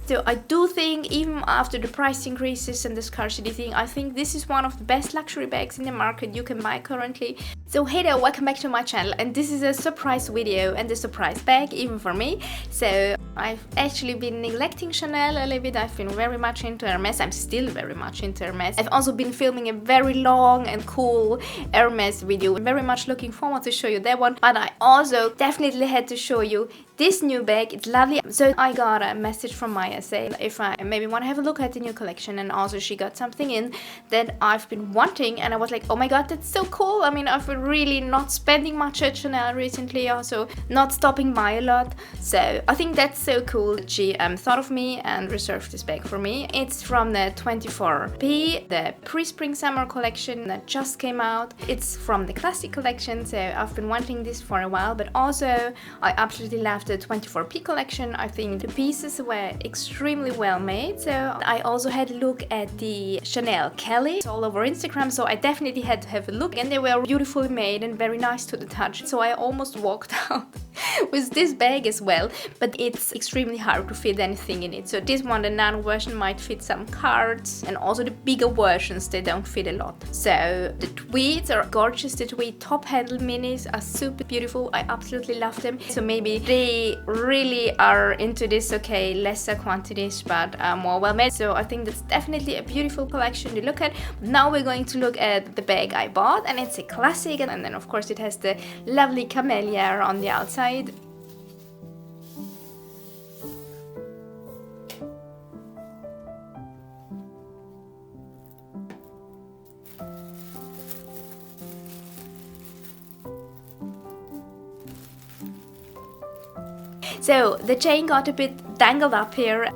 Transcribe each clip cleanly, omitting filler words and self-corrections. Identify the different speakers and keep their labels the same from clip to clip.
Speaker 1: So I do think, even after the price increases and the scarcity thing, I think this is one of the best luxury bags in the market you can buy currently. So hey there, welcome back to my channel, and this is a surprise video and a surprise bag even for me. So I've actually been neglecting Chanel a little bit. I've been very much into Hermès. I'm still very much into Hermès. I've also been filming a very long and cool Hermès video. I'm very much looking forward to show you that one, but I also definitely had to show you this new bag. It's lovely. So I got a message from Maya saying if I maybe want to have a look at the new collection, and also she got something in that I've been wanting, and I was like, oh my god, that's so cool. I mean, I've been really not spending much at Chanel recently, also not stopping by a lot, so I think that's so cool. She thought of me and reserved this bag for me. It's from the 24P, the pre-spring summer collection that just came out. It's from the classic collection, so I've been wanting this for a while, but also I absolutely love the 24P collection. I think the pieces were extremely well made. So I also had a look at the Chanel Kelly all over Instagram, so I definitely had to have a look, and they were beautifully made and very nice to the touch. So I almost walked out with this bag as well, but it's extremely hard to fit anything in it. So this one, the Nano version, might fit some cards, and also the bigger versions, they don't fit a lot. So the Tweeds are gorgeous. The Tweed top handle minis are super beautiful. I absolutely love them. So maybe they really are into this, okay, lesser quantities but more well made. So I think that's definitely a beautiful collection to look at. Now we're going to look at the bag I bought, and it's a classic, and then of course it has the lovely camellia on the outside. So the chain got a bit tangled up here.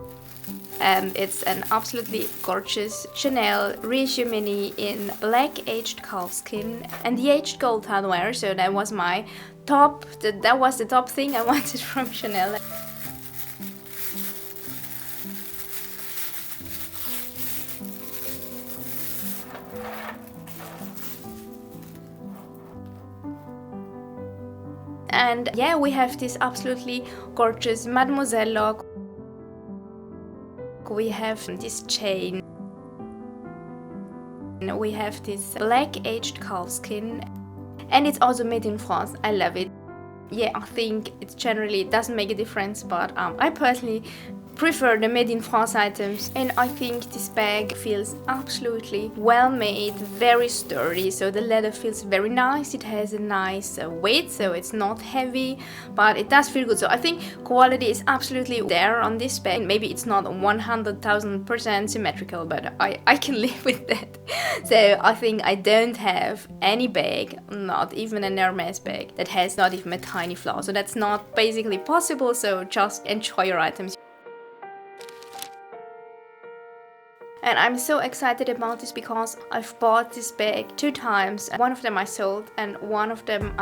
Speaker 1: It's an absolutely gorgeous Chanel Reissue Mini in black aged calfskin and the aged gold hardware. So that was my top, that was the top thing I wanted from Chanel. And yeah, we have this absolutely gorgeous Mademoiselle lock. We have this chain. We have this black aged calfskin, and it's also made in France. I love it. Yeah, I think it generally doesn't make a difference, but I personally prefer the made in France items, and I think this bag feels absolutely well made, very sturdy. So the leather feels very nice. It has a nice weight, so it's not heavy, but it does feel good. So I think quality is absolutely there on this bag. Maybe it's not 100,000% symmetrical, but I can live with that. So I think I don't have any bag, not even an Hermès bag, that has not even a tiny flaw. So that's not basically possible, so just enjoy your items. And I'm so excited about this because I've bought this bag 2 times. One of them I sold, and one of them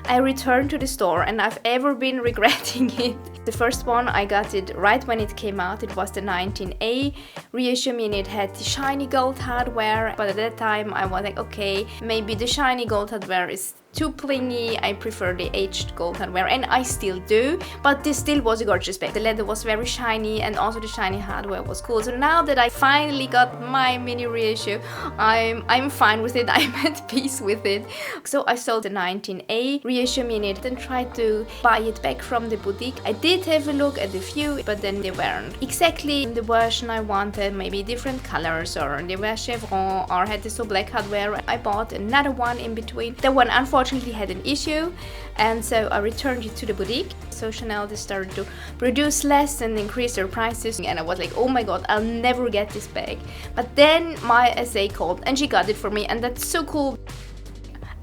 Speaker 1: I returned to the store, and I've ever been regretting it. The first one, I got it right when it came out. It was the 19A Reissue Mini. It had the shiny gold hardware, but at that time I was like, okay, maybe the shiny gold hardware is too blingy. I prefer the aged gold hardware, and I still do, but this still was a gorgeous bag. The leather was very shiny, and also the shiny hardware was cool. So now that I finally got my mini reissue, I'm fine with it. I'm at peace with it. So I sold the 19A Reissue Mini and tried to buy it back from the boutique. I did have a look at a few, but then they weren't exactly the version I wanted, maybe different colors, or they were chevron or had this black hardware. I bought another one in between. The one unfortunately had an issue, and so I returned it to the boutique. So Chanel, they started to produce less and increase their prices, and I was like, oh my god, I'll never get this bag. But then my SA called and she got it for me, and that's so cool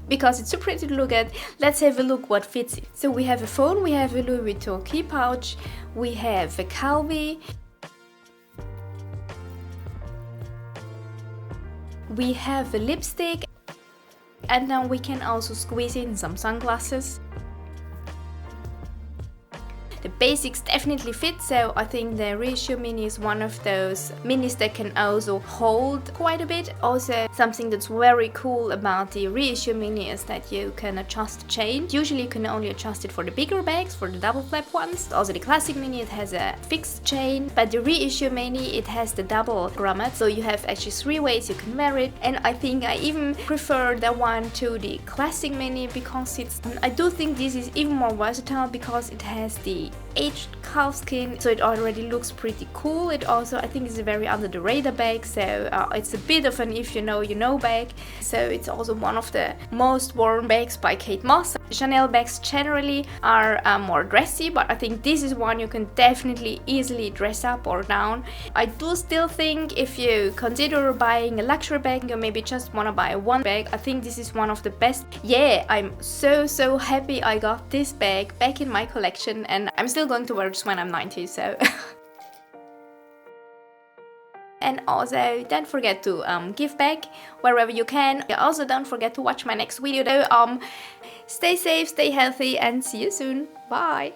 Speaker 1: because it's so pretty to look at. Let's have a look what fits it. So we have a phone, we have a Louis Vuitton key pouch, we have a Calvi, we have a lipstick, and now we can also squeeze in some sunglasses. the basics definitely fit. So I think the Reissue Mini is one of those minis that can also hold quite a bit. Also, something that's very cool about the Reissue Mini is that you can adjust the chain. Usually you can only adjust it for the bigger bags, for the double flap ones. Also the classic Mini, it has a fixed chain, but the Reissue Mini, it has the double grommet, so you have actually 3 ways you can wear it. And I think I even prefer that one to the classic Mini because I do think this is even more versatile because it has the aged calfskin, so it already looks pretty cool. It also, I think, is a very under the radar bag, so it's a bit of an if you know you know bag. So it's also one of the most worn bags by Kate Moss. Chanel bags generally are more dressy, but I think this is one you can definitely easily dress up or down. I do still think if you consider buying a luxury bag or maybe just want to buy one bag, I think this is one of the best. Yeah, I'm so happy I got this bag back in my collection, and I'm still going to wear this when I'm 90, so and also don't forget to give back wherever you can. Also don't forget to watch my next video though. Stay safe, stay healthy, and see you soon. Bye.